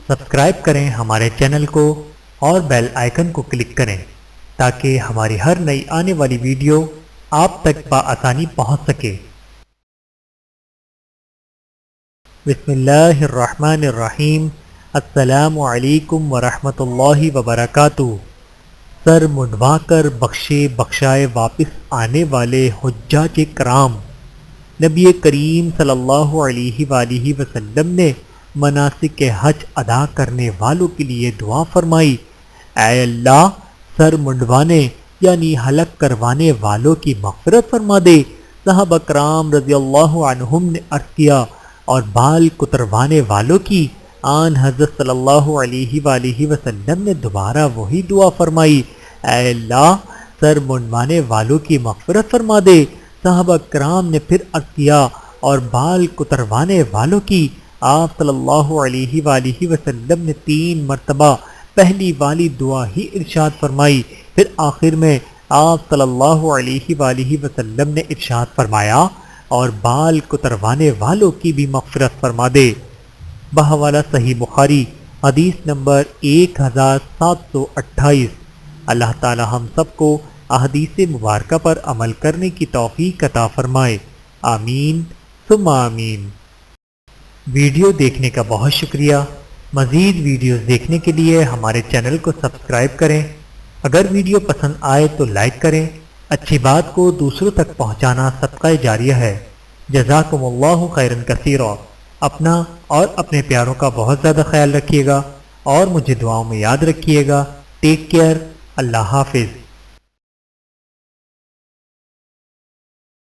Subscribe کریں ہمارے channel کو اور بیل آئیکن کو کلک کریں تاکہ ہماری ہر نئی آنے والی ویڈیو آپ تک بآسانی پہنچ سکے۔ بسم اللہ الرحمن الرحیم۔ السلام علیکم ورحمۃ اللہ وبرکاتہ۔ سر منڈوا کر بخشے بخشائے واپس آنے والے حجاج کرام، نبی کریم صلی اللہ علیہ وآلہ وسلم نے مناسک حج ادا کرنے والوں کے لیے دعا فرمائی، اے اللہ سر منڈوانے یعنی حلق کروانے والوں کی مغفرت فرما دے۔ صحابہ کرام رضی اللہ عنہم نے عرض کیا، اور بال کتروانے والوں کی؟ آن حضرت صلی اللہ علیہ وآلہ وسلم نے دوبارہ وہی دعا فرمائی، اے اللہ سر منڈوانے والوں کی مغفرت فرما دے۔ صحابہ کرام نے پھر عرض کیا، اور بال کتروانے والوں کی؟ آپ صلی اللہ علیہ وآلہ وسلم نے 3 مرتبہ پہلی والی دعا ہی ارشاد فرمائی، پھر آخر میں آپ صلی اللہ علیہ وآلہ وسلم نے ارشاد فرمایا، اور بال کتروانے والوں کی بھی مغفرت فرما دے۔ بحوالہ صحیح بخاری حدیث نمبر 1728۔ اللہ تعالی ہم سب کو احادیث مبارکہ پر عمل کرنے کی توفیق عطا فرمائے، آمین ثم آمین۔ ویڈیو دیکھنے کا بہت شکریہ۔ مزید ویڈیوز دیکھنے کے لیے ہمارے چینل کو سبسکرائب کریں۔ اگر ویڈیو پسند آئے تو لائک کریں۔ اچھی بات کو دوسروں تک پہنچانا صدقہ جاریہ ہے۔ جزاکم اللہ خیرا کثیرا۔ اپنا اور اپنے پیاروں کا بہت زیادہ خیال رکھیے گا اور مجھے دعاؤں میں یاد رکھیے گا۔ Take care. اللہ حافظ۔